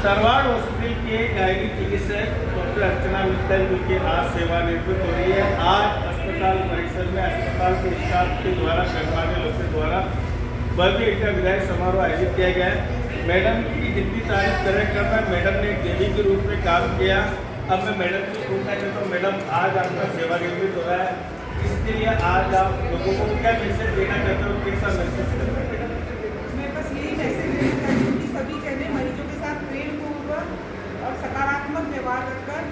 Sarwar hospital के gynae चिकित्सक doctor अर्चना मित्तल जी के आज सेवानिवृत्त हो रही है। आज अस्पताल परिसर में अस्पताल के स्टाफ के द्वारा कर्मचारी लोग के द्वारा भव्य इनका विदाई समारोह आयोजित किया गया है। मैडम की जितनी तारीफ करें करना, मैडम ने एक देवी के रूप में काम किया। अब मैं मैडम से पूछना चाहता हूँ, मैडम आज आपका सेवानिवृत्त हो रहा है, इसके लिए आज आप लोगों को क्या मैसेज देना चाहते हो, कैसा मैसेज करना चाहते हो? मैं बस यही मैसेज देना चाहती हूँ कि सभी जने मरीजों के साथ प्रेमपूर्वक और सकारात्मक व्यवहार रखकर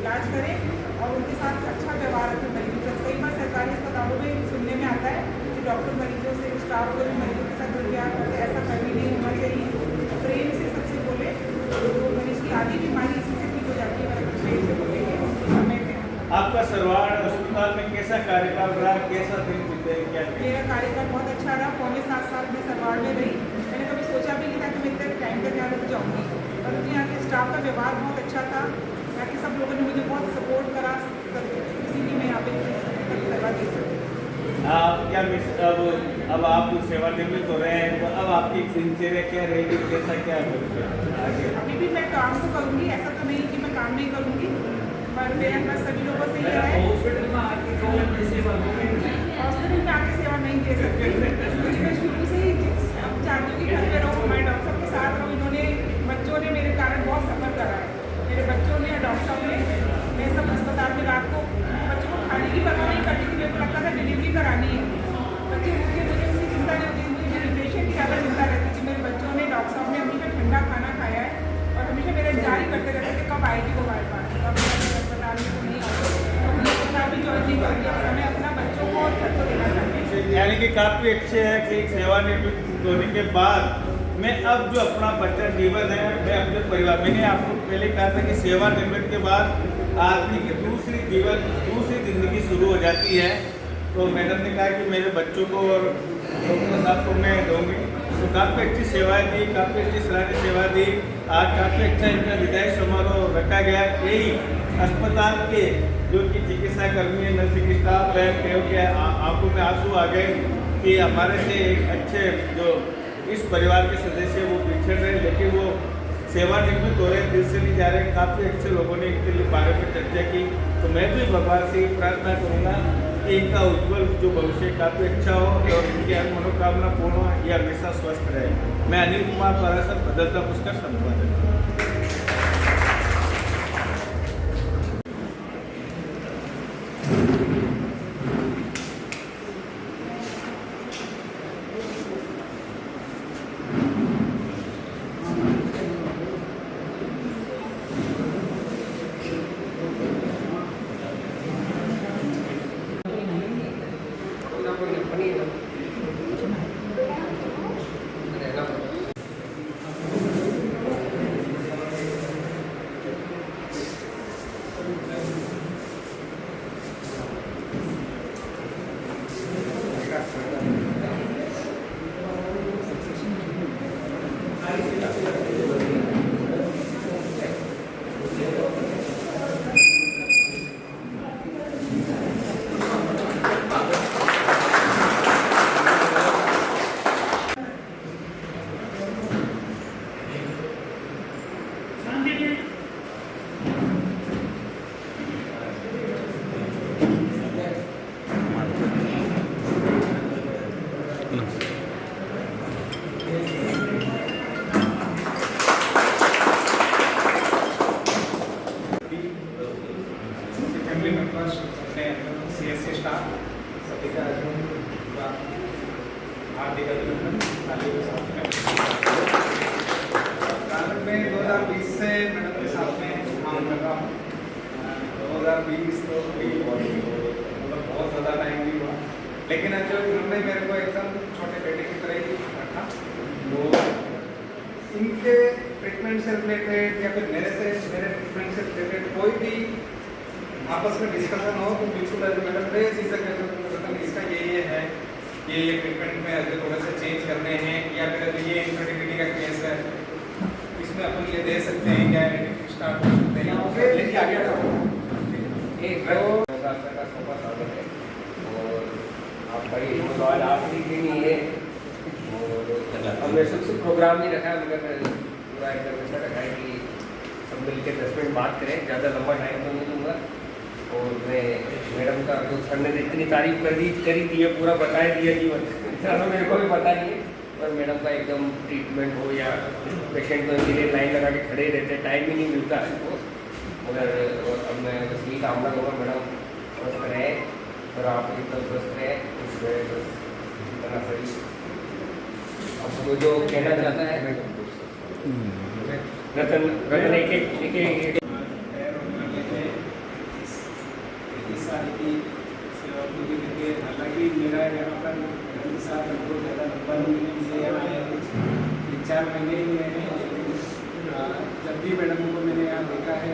इलाज करें और उनके साथ अच्छा व्यवहार रखें मरीजों के साथ। कई बार सरकारी अस्पतालों में सुनने में आता है कि डॉक्टर मरीजों से, स्टाफ को भी मरीजों के साथ दुर्व्यवहार करते हैं। ऐसा कभी नहीं होना चाहिए। प्रेम से सबसे बोले तो मरीज की आधी बीमारी इसी से ठीक हो जाती है। प्रेम से बोलेंगे समय में। आपका सरवाड़ अस्पताल में कैसा कार्यकाल रहा, कैसा दिन बीते, क्या मेरा कार्यकाल बहुत अच्छा रहा। 7.25 साल में सरवाड़ में रही। मैंने कभी सोचा भी नहीं था कि मैं इतने टाइम तक यहाँ रुक जाऊँगी, परंतु यहाँ के स्टाफ का व्यवहार बहुत अच्छा था। यहाँ के सब लोगों ने मुझे बहुत सपोर्ट करा, इसीलिए मैं यहाँ पे सेवा दे सकती। आप क्या अब आप सेवानिवृत्त हो रहे हैं, तो अब आपकी दिनचर्या क्या रहेगी, कैसा क्या आगे? अभी भी मैं काम तो करूँगी, ऐसा तो नहीं कि मैं काम नहीं करूँगी, पर मेरे पास सभी लोगों से ये है हॉस्पिटल में आके सेवा नहीं दे सकती। मैं शुरू से ही चाहती हूँ कि घर पे रहूँ, मैं डॉक्टर साहब के साथ रहूँ। इन्होंने, बच्चों ने मेरे कारण बहुत सफ़र करा है। मेरे बच्चों ने, डॉक्टर साहब ने, मैं सब अस्पताल में रात को बच्चों को खाने की परवाह नहीं करती थी। मेरे को लगता था डिलीवरी करानी है, बच्चे मुझे उसकी चिंता नहीं होती थी। मेरे पेशेंट की ज़्यादा चिंता रहती थी। मेरे बच्चों ने, डॉक्टर साहब ने हमेशा ठंडा खाना खाया है और हमेशा मेरा इंतजार ही करते रहते थे कब आएगी वो बार बार, कब अस्पताल में नहीं आते। अस्पताल भी ज्वाइन नहीं करूँगी, हमें अपना बच्चों को और घर को देना चाहते हैं। यानी कि काफ़ी अच्छे है कि सेवानिवृत्त होने के बाद मैं अब जो अपना बच्चा जीवन है, मैं अपने परिवार, मैंने आपको पहले कहा था कि सेवानिवृत्त के बाद आदमी की दूसरी ज़िंदगी शुरू हो जाती है। तो मैडम ने कहा कि मेरे बच्चों को और डॉक्टर साहब को मैं दूँगी। तो काफ़ी अच्छी सेवाएं दी, काफ़ी अच्छी सराहनीय सेवा दी। आज काफ़ी अच्छा इनका विदाई समारोह रखा गया। यही अस्पताल के जो कि चिकित्सा कर्मी है, नर्सिंग स्टाफ है, क्योंकि आंखों में आंसू आ गए कि हमारे से एक अच्छे जो इस परिवार के सदस्य वो पिछड़ रहे, लेकिन वो सेवानिवृत्त हो रहे, दिल से नहीं जा रहे। काफ़ी अच्छे लोगों ने इनके लिए बारे में चर्चा की। तो मैं भी भगवान से प्रार्थना करूँगा कि इनका उज्ज्वल जो भविष्य काफ़ी अच्छा हो और इनकी हर मनोकामना पूर्ण हो, ये हमेशा स्वस्थ रहे। मैं अनिल कुमार पारासर, बदलता पुष्कर, संपादक। CSC स्टाफ सभी का हार्दिक अभिनंदन। कारण मैं 2020 से मैडम के साथ में काम कर रहा हूँ। 2020 तो मतलब बहुत ज़्यादा टाइम भी हुआ, लेकिन एक्चुअली उन्होंने मेरे को एकदम छोटे बेटे की तरह ही रखा। तो इनके ट्रीटमेंट से रिलेटेड या फिर मेरे ट्रीटमेंट से रिलेटेड कोई भी आपस में डिस्कशन हो तो बिल्कुल मैडम बेझिझक इसका ये है, ये ट्रीटमेंट में अगर थोड़े से चेंज करने हैं, या फिर अगर ये इनफर्टिलिटी का केस है इसमें अपन ये दे सकते हैं, क्या स्टार्ट कर सकते हैं, लेकिन आगे एक का सोफा स्वागत है। और आप भाई सवाल आखिरी दिन ही है और हमने सबसे प्रोग्राम नहीं रखा, मगर पूरा एकदम ऐसा रखा है कि सब मिल के 10 मिनट बात करें, ज़्यादा लंबा टाइम तो नहीं लूँगा। और मैं मैडम का तो सर ने इतनी तारीफ करी दी है, पूरा बता दिया जीवन चलो मेरे को भी पता नहीं है, पर मैडम का एकदम ट्रीटमेंट हो या पेशेंट तो इनके लिए लाइन लगा के खड़े रहते हैं, टाइम ही नहीं मिलता है इनको। मगर अब मैं बस यही कामना करूँगा मैडम स्वस्थ रहें और आप एकदम स्वस्थ रहें, खुश रहे, बस इतना सही। अब वो जो कहना चाहता है रतन एक इस साल की सेवा पूरी करके, हालांकि मेरा यहाँ पर साथ बहुत ज़्यादा लंबा नहीं है, मुझे यहाँ आया कुछ 3-4 महीने ही हुए हैं, लेकिन जब भी मैडम को मैंने यहाँ देखा है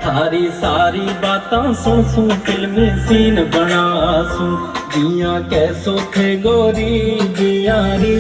सारी सारी बातां सुन सुन फिल्मी सीन बना सुन जिया कैसो थे गोरी जिया री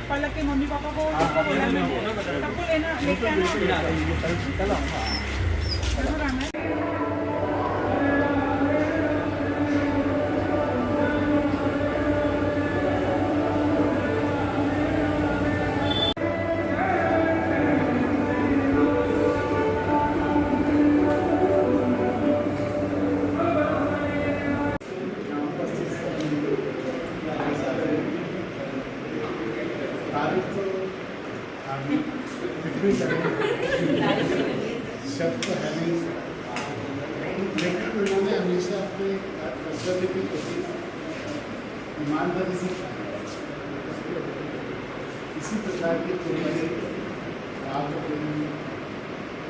पलक के मम्मी पापा को सबको बोला मैं सबको लेना लेके आना जरूर आना है। शब्द तो है नहीं, लेकिन उन्होंने हमेशा अपने कर्तव्य की ईमानदारी से इसी प्रकार की कोई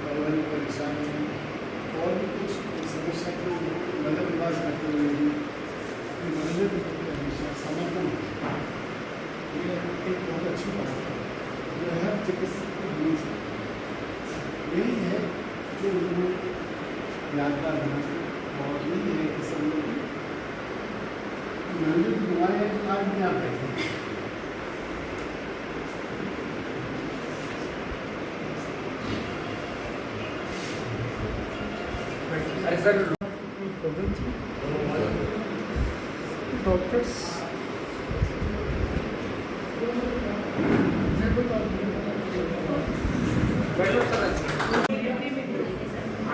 पारिवारिक परेशानी और भी कुछ समस्या को नजरअंदाज करते हुए ही मंदिर के प्रति हमेशा समर्पण ये एक बहुत अच्छी बात है जो हर चिकित्सक को होनी चाहिए। यही है जो उन्होंने यादगार बना और यही है कि सब लोग मंदिर की दुआएं जो आज भी आप बैठे हैं। अरे सर डॉक्टर्स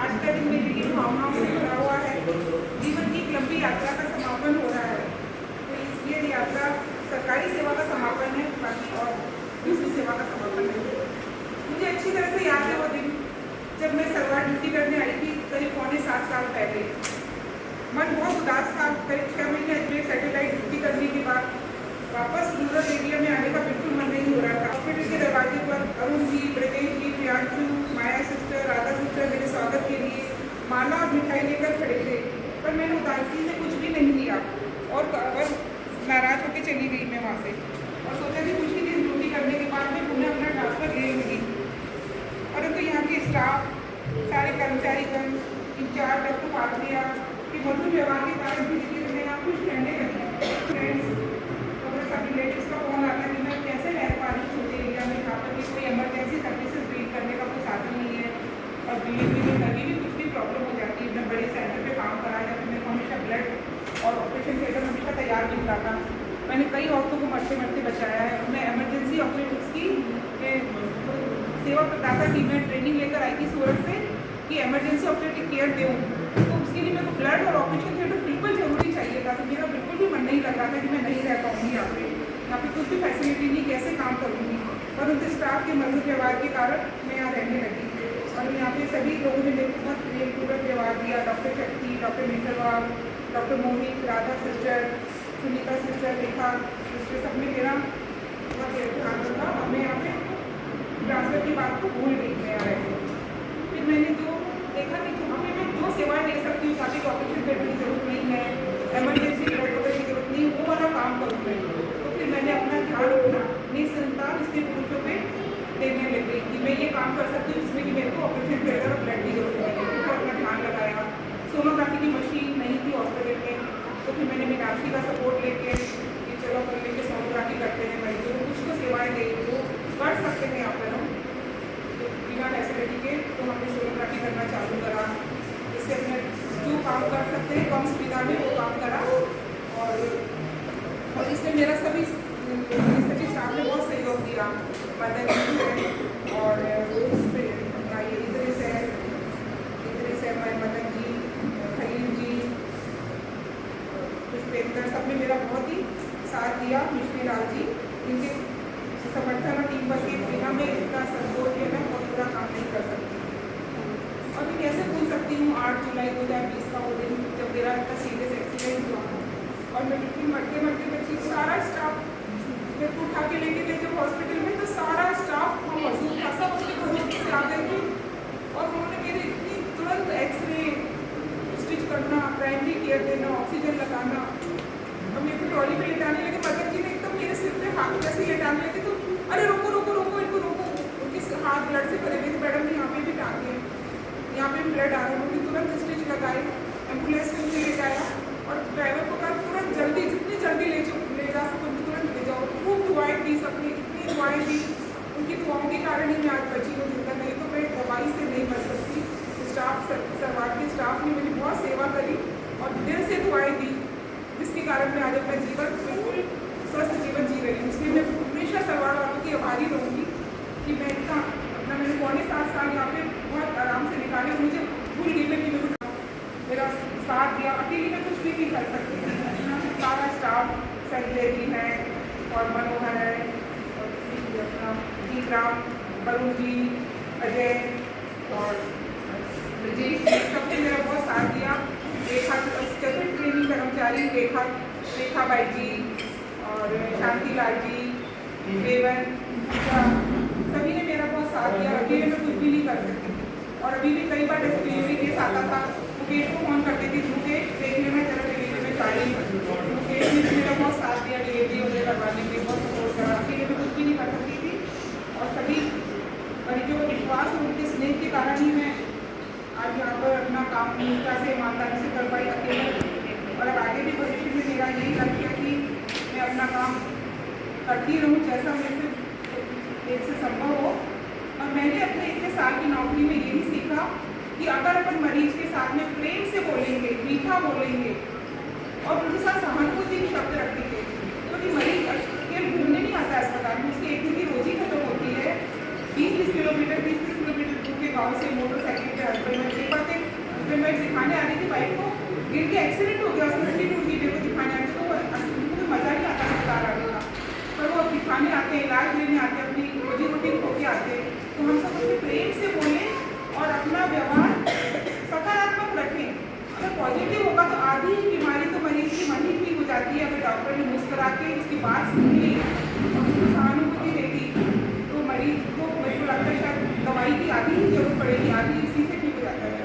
आज का दिन मेरे लिए भावनाओं से भरा हुआ है। जीवन की एक लंबी यात्रा का समापन हो रहा है, तो इसलिए यात्रा सरकारी सेवा का समापन है, बाकी और दूसरी सेवा का समापन है। मुझे अच्छी तरह से याद है वो दिन जब मैं सरकार ड्यूटी करने आई थी, करीब 6.25 साल पहले। मन बहुत उदास था। करीब 6 महीने अजमेर सैटेलाइट ड्यूटी करने के बाद वापस रूरल एरिया में आने का बिल्कुल मन नहीं हो रहा था। हॉस्पिटल के दरवाजे पर अरुण जी, ब्रजेश जी, प्रियांशु, माया सिस्टर, राधा सिस्टर मेरे स्वागत के लिए माला और मिठाई लेकर खड़े थे, पर मैंने उदासी से कुछ भी नहीं लिया और नाराज होकर चली गई मैं वहाँ से और सोचा कि कुछ ही दिन ड्यूटी करने के बाद मैं पुनः अपना ट्रांसफर ले लूँगी। परंतु यहाँ के स्टाफ, सारे कर्मचारीगण, इंचार्ज डॉक्टर पात्रिया के मधुर व्यवहार के कारण धीरे धीरे मैं यहाँ खुश रहने लगी। फ्रेंड्स और सब रिलेटिव्स का फोन आता है कि मैं कैसे रह पा रही हूँ छोटे एरिया में जहाँ पर भी कोई इमरजेंसी सर्विसेज वेट करने का कोई साधन नहीं है और डिलीवरी में कभी भी कुछ भी प्रॉब्लम हो जाती है। मैं बड़े सेंटर पे काम करा या फिर मेरे को हमेशा ब्लड और ऑपरेशन थिएटर हमेशा तैयार मिलता था। मैंने कई औरतों को मरते मरते बचाया है। मैं इमरजेंसी ऑपरेटिव्स की सेवा प्रदाता की मैं ट्रेनिंग लेकर आई थी सूरत से कि इमरजेंसी ऑपरेटिव केयर दूँ, तो उसके लिए मेरे को ब्लड और ऑपरेशन थिएटर बिल्कुल जरूरी चाहिए था। तो मेरा बिल्कुल भी मन नहीं लग रहा था कि मैं नहीं रह पाऊँगी यहाँ पे कुछ भी फैसिलिटी नहीं, कैसे काम करूँगी। और उनके स्टाफ के मधुर व्यवहार के कारण मैं यहाँ रहने लगी और यहाँ पे सभी लोगों ने मेरे को बहुत प्रेमपूर्वक व्यवहार दिया। डॉक्टर शक्ति, डॉक्टर मिंटलवाल, डॉक्टर मोहित, राधा सिस्टर, सुनीता सिस्टर, रेखा सिस्टर, सब में मेरा बहुत ध्यान रखा और मैं यहाँ पे ट्रांसफर की बात को भूल गई मैं यहाँ रहती। फिर मैंने जो देखा कि वहाँ पे मैं जो सेवाएं दे सकती हूँ, ताकि ऑपरेशन थिएटर की जरूरत नहीं है, इमरजेंसी ब्लड वगैरह की जरूरत नहीं, वो वाला काम करूँगी। तो फिर मैंने अपना ध्यान अपना निसंतान स्त्री पुरुषों पे देने लग गई कि मैं ये काम कर सकती हूँ जिसमें कि मेरे को ऑपरेशन थिएटर और ब्लड की जरूरत नहीं है। तो अपना ध्यान लगाया। सोनोग्राफी की मशीन नहीं थी हॉस्पिटल में, तो फिर मैंने मीनाक्षी का सपोर्ट लेके कि चलो कर लेके सोनोग्राफी करते हैं। मरीजों को कुछ तो सेवाएँ दे जो कर सकते हैं यहाँ पर हम बिना फैसिलिटी के, तो हमने सोनोग्राफी करना चालू करा। इससे अपने जो काम कर सकते हैं कम सुविधा में वो काम करा और इसमें मेरा सभी स्टाफ ने बहुत सहयोग दिया। मदन जी और अपना ये इधर से मदन जी, खलील जी, पुष्पेंद्र, सब ने मेरा बहुत ही साथ दिया। मिश्री लाल जी, इनके समर्थन और टीम वर्क के बिना मैं इतना सपोर्ट या मैं बहुत बुरा काम नहीं कर सकती। और मैं कैसे भूल सकती हूँ 8 जुलाई 2020 का वो दिन जब मेरा इतना सीरियस एक्सीडेंट हुआ और मैं बिल्कुल मरते मरते बची। सारा स्टाफ मेरे को उठा के लेके गए जब हॉस्पिटल में, तो सारा स्टाफ वहाँ मौजूद था, सब अपने घरों से आ गए थे और उन्होंने मेरे इतनी तुरंत एक्सरे स्टिच करना, प्राइमरी केयर देना, ऑक्सीजन लगाना और मेरे को ट्रॉली पे लेटाने लगे। मदन जी ने एकदम मेरे सिर पे हाथ जैसे लेटाने लगे, तो अरे रोको रोको रोको इनको रोको, उनके हाथ ब्लड से भरे हुए थे। मैडम ने यहाँ पे भी टाँगे, यहाँ पे भी ब्लड आ रहा है, उन्होंने तुरंत स्टिच लगाए, एम्बुलेंस में मुझे ले जाया और ड्राइवर को कहा तुरंत जल्दी जितनी जल्दी ले जा सको तुरंत ले जाओ। खूब दुआएं दी सबने, इतनी दुआएं दी, उनकी दुआओं के कारण ही मैं आज बची हूँ जिंदा, नहीं तो मैं दवाई से नहीं मर सकती। स्टाफ सरवार के स्टाफ ने मेरी बहुत सेवा करी और दिल से दुआएं दी, जिसके कारण मैं आज अपना जीवन बिल्कुल स्वस्थ जीवन जी रही हूँ। इसलिए मैं हमेशा सरवार वालों की आभारी रहूँगी कि मैं इतना अपना मैंने 7.5 साल यहाँ पे बहुत आराम से निकाले। मुझे भूल गई मैं कि मेरा साथ दिया, अकेली में कुछ भी नहीं कर सकती। सारा स्टाफ संजय है और मनोहर है और अपना जीतराम, वरुण जी, अजय और ब्रजेश जी, सबने मेरा बहुत साथ दिया। रेखा चतुर्थ ट्रेनिंग कर्मचारी रेखा बाई जी और शांति लाल जी, देवन, सभी ने मेरा बहुत साथ दिया। अकेले में कुछ भी नहीं कर सकती और अभी भी कई बार जैसे डिलीवरी केस आता था, मुकेश को फोन करती थी, मुकेश देखने में जरा डिलीवरी में चाहिए। मुकेश ने मेरा बहुत साथ दिया डिलीवरी वगैरह करवाने में, बहुत सपोर्ट करा। अकेले में कुछ भी नहीं कर सकती थी और सभी मरीजों को विश्वास और उनके स्नेह के कारण ही मैं आज यहाँ पर अपना काम निष्ठा से ईमानदारी से कर पाई अकेले। और अब आगे भी भविष्य में मेरा यही लक्ष्य है कि मैं अपना काम करती रहूँ जैसा मेरे से संभव हो। और मैंने अपने इतने साल की नौकरी में यही सीखा कि अगर अपन मरीज के साथ में प्रेम से बोलेंगे, मीठा बोलेंगे और उनके साथ सहानुभूति के शब्द रखेंगे, क्योंकि तो मरीज केवल घूमने नहीं आता है अस्पताल में, उसकी एक दिन की रोजी खत्म होती है। 20-30 किलोमीटर दूर के गाँव से मोटरसाइकिल के हस्बैंड एक बात मैं दिखाने आ रही थी, बाइक को गिर के एक्सीडेंट हो गया, उसमें हड्डी टूट गई, मेरे को दिखाने आते तो उनको मज़ा नहीं आता अस्पताल आने का, पर वो दिखाने आते हैं, इलाज लेने आते हैं, अपनी रोजी रोटी खो के आते हैं। तो हम सब उससे प्रेम से बोलें और अपना व्यवहार सकारात्मक रखें। अगर पॉजिटिव होगा तो आधी जाती है, अगर डॉक्टर ने मुस्कुरा के उसकी बात सुन ली और उसको सहानुभूति दे दी तो मरीज को मेरे को लगता है शायद दवाई की आधी ही जरूरत पड़ेगी, आधी इसी से ठीक हो जाता है।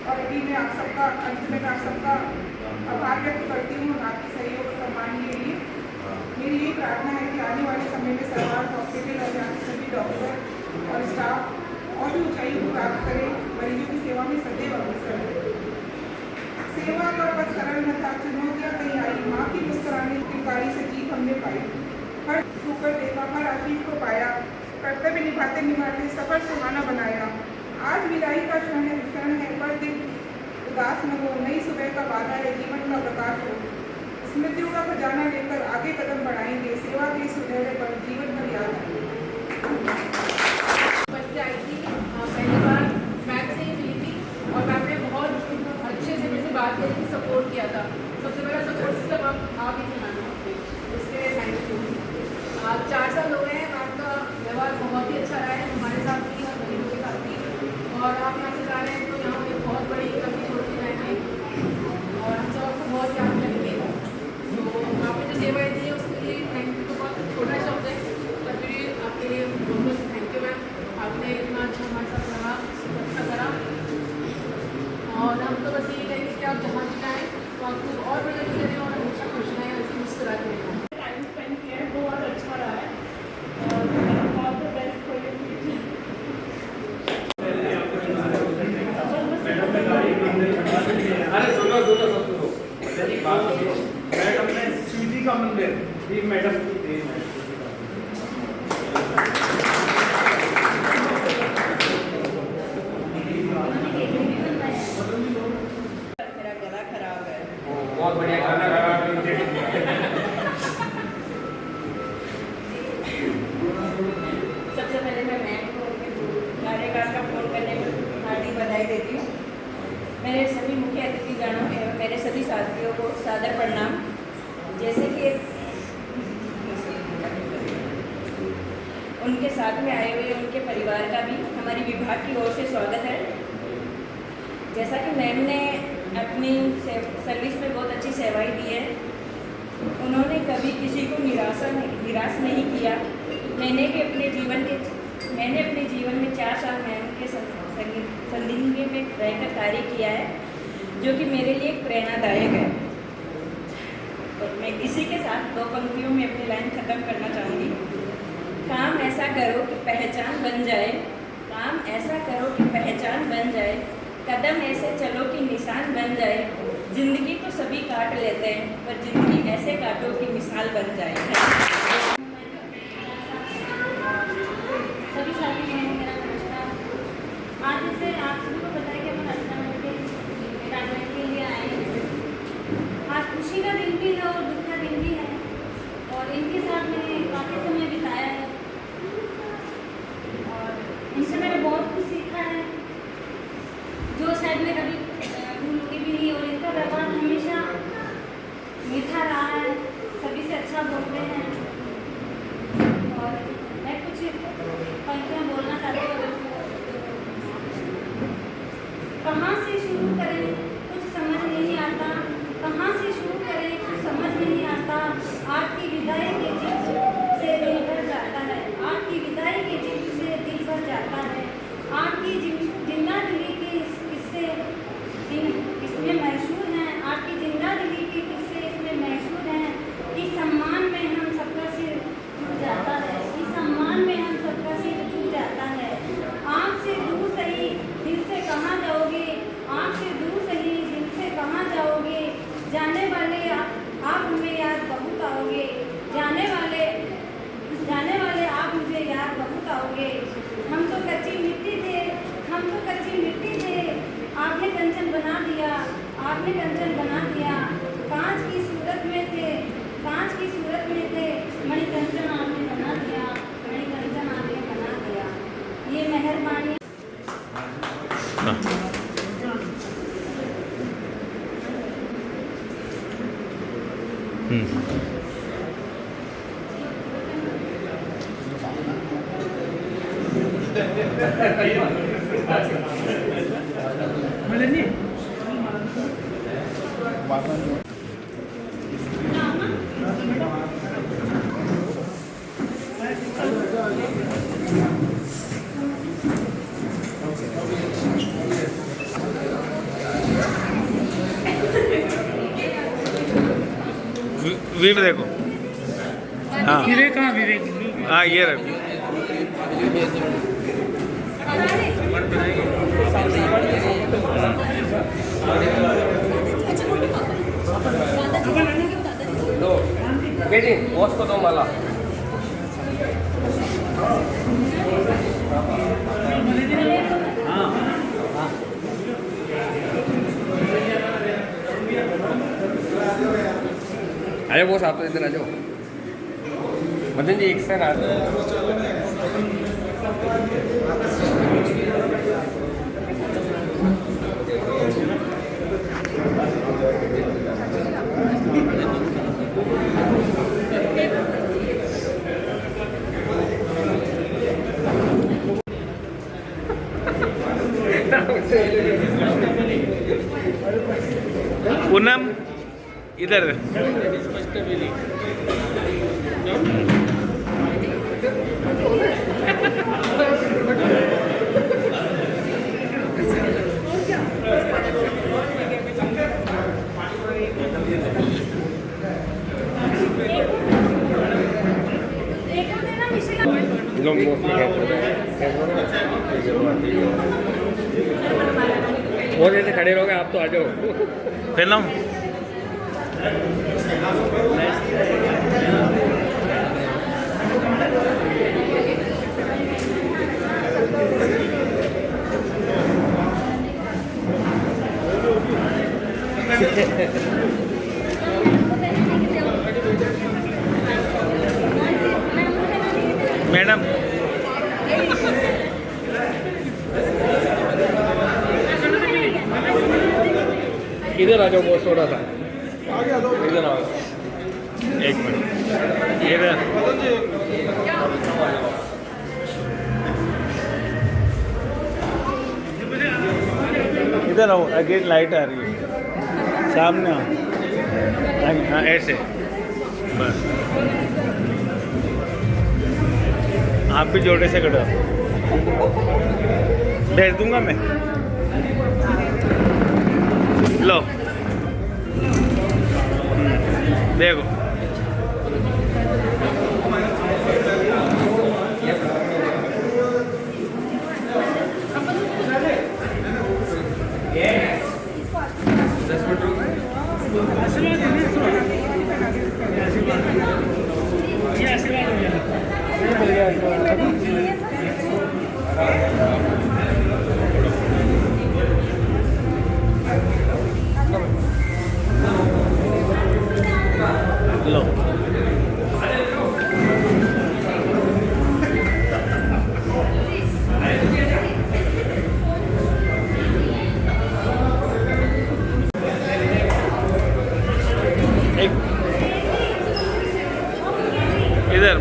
और अभी मैं आप सबका अंत में आप सबका आभार व्यक्त करती हूँ आपके सहयोग और सम्मान के लिए। मेरी यही प्रार्थना है कि आने वाले समय में सरकार हॉस्पिटल और यहाँ के सभी डॉक्टर और स्टाफ और भी ऊंचाई को प्राप्त करें, मरीजों की सेवा में सदैव अग्रसर रहे। सेवा का पथ सरल न था, चुनौतियाँ कहीं आई, माँ की मुस्कुराने की कारी से जीत हमने पाई। हर ठोकर देखा, हर आशीष को पाया, कर्तव्य निभाते निभाते सफर सुहाना बनाया। आज विदाई का क्षण है, पर दिन उदास न हो, नई सुबह का वादा है, जीवन का प्रकाश हो। स्मृतियों का खजाना लेकर आगे कदम बढ़ाएंगे, सेवा के सुनहरे पर जीवन भर याद आएंगे। बच्चे आई थी पहली बार मैम से ही मिली थी और मैम ने बहुत अच्छे से मेरे से बात करी थी, सपोर्ट किया था। सबसे बड़ा सपोर्ट सिस्टम आप ही थे मैम, इसके लिए थैंक यू। 4 साल हो गए हैं, मैम का व्यवहार बहुत ही अच्छा रहा है हमारे साथ भी और मरीजों के साथ भी। और आप यहाँ से जा रहे हैं तो यहाँ पे बहुत बड़ी कमी छोड़ के जाएंगे और हम सब आपको बहुत याद करेंगे। तो आपने जो सेवाएं दी है उसके लिए थैंक यू। तो बहुत छोटा शब्द है पर फिर भी आपके लिए बहुत बहुत थैंक यू मैम। आपने इतना अच्छा हमारे साथ रहा, अच्छा करा और हम तो बस यही कहेंगे कि आप जहाँ भी जाएँ तो आपको और बड़े लगे रहें और हमेशा खुश रहें, ऐसे मुस्कुराते रहें। टाइम स्पेंड किया है, बहुत अच्छा रहा है और all the best for your future. अरे सुनो सुनो सब सुनो, मैडम ने शिवजी का मंदिर ये मैडम की देन है। मेरा गला खराब है। बहुत बढ़िया खाना खा सबसे पहले मैं मैम को कार्यकाल का फोन करने में हार्दिक बधाई देती हूँ। मेरे सभी मुख्य अतिथिगणों एवं मेरे सभी साथियों को सादर प्रणाम। जैसे कि उनके साथ में आए हुए उनके परिवार का भी हमारी विभाग की ओर से स्वागत है। जैसा कि मैम ने अपनी सर्विस में बहुत अच्छी सेवाएं दी है, उन्होंने कभी किसी को निराश नहीं किया। मैंने अपने जीवन में 4 साल मैम के संदिग्ध में रहकर कार्य किया है, जो कि मेरे लिए एक प्रेरणादायक है। और मैं इसी के साथ 2 पंक्तियों में अपनी लाइन खत्म करना चाहूँगी। काम ऐसा करो कि पहचान बन जाए, काम ऐसा करो कि पहचान बन जाए, कदम ऐसे चलो कि निशान बन जाए। जिंदगी तो सभी काट लेते हैं, पर जिंदगी ऐसे काटो कि मिसाल बन जाए। सभी साथियों को मेरा नमस्कार। आज जैसे आप सभी को पता है कि हम रचना के रिटायरमेंट के लिए आए हैं। आज खुशी का दिन भी है और दुख का दिन भी है और इनके साथ मैंने काफ़ी समय बिताया है और इनसे मैंने बहुत कुछ सीखा है जो शायद मैं कभी भूलूंगी भी नहीं। और इनका व्यवहार हमेशा मीठा रहा है, सभी से अच्छा बोलते हैं और मैं कुछ पंक्तियाँ बोलना चाहती हूँ। कहाँ से शुरू करें कुछ समझ नहीं आता, कहाँ से शुरू करें कुछ समझ नहीं आता। आपकी विदाई के जिक्र से दिल भर जाता है, आपकी विदाई के जिक्र से दिल भर जाता है। आपकी जिंदा दिली के किस्से इसमें मशहूर हैं, आपकी जिंदा दिली के किस्से इसमें मशहूर हैं कि सम्मान में हम सबका सिर झुक जाता है, कि सम्मान में हम सबका सिर झुक जाता है। आँख से दूर सही दिल से कहाँ जाओगे, आँख से दूर सही दिल से कहाँ जाओगे। जाने वाले आप हमें याद बहुत आओगे, जाने वाले आप मुझे याद बहुत आओगे। हम तो कच्ची मिट्टी थे, हम तो कच्ची मिट्टी थे, आपने कंचन बना दिया, आपने कंचन बना दिया। कांच की सूरत में थे, कांच की सूरत में थे, मणिकंचन आपने बना दिया, मणिकंचन आपने बना दिया। ये मेहरबानी विवेक देखो, हाँ हाँ ये रखो। दो बेटी बॉस को दो माला। अरे बॉस आप तो इधर आ जाओ। मदन जी एक से ना पूनम इधर वो जैसे खड़े रहोगे आप तो आ जाओ। फिल्म मैडम इधर आ जाओ बॉस थोड़ा सा इधर आओ। एक मिनट इधर इधर आओ, अगेन लाइट आ रही है सामने आओ। हाँ ऐसे बस, आप भी जोड़े से कटो, भेज दूंगा मैं। लो देखो लो एक इधर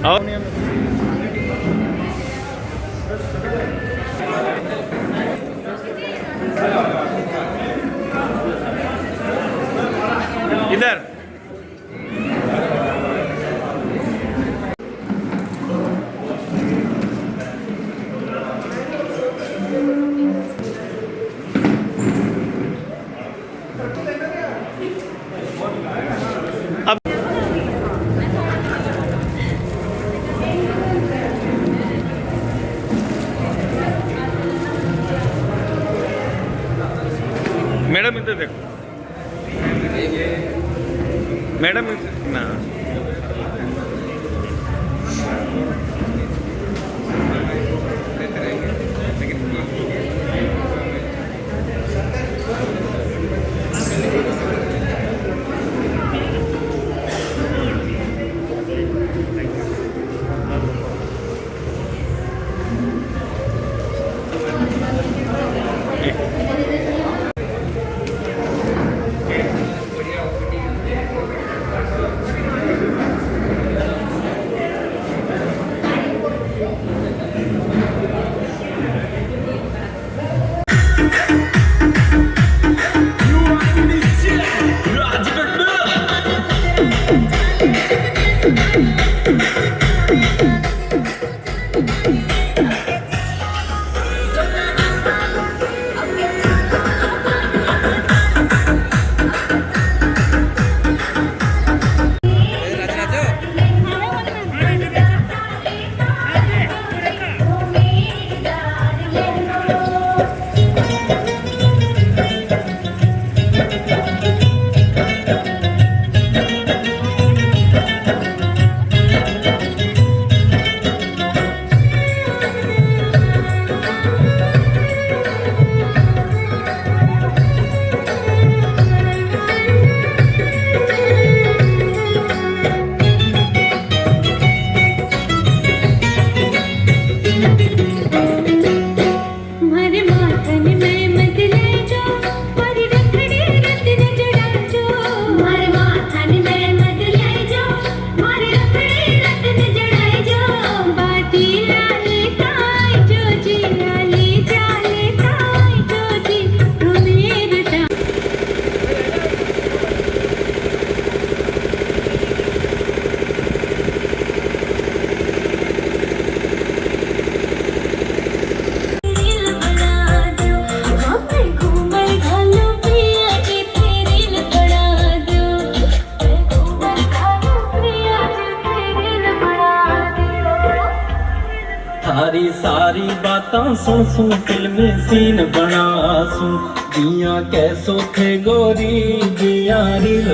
और इधर अब मैडम इधर देखो, मैडम ना हन में मत ले जो मारे रखड़े रतन जड़ाए जो बाती लाले ताई जो जी लाले जाले ताई जो जी मेरे ता रील बना दो हमें घूमर घालो पिया जी रील बना दो घूमर घालो पिया जी रील बना दो थारी सारी बातां सुन सुन दिल में सीन बना सूं जियां कैसो थे गोरी जियां रील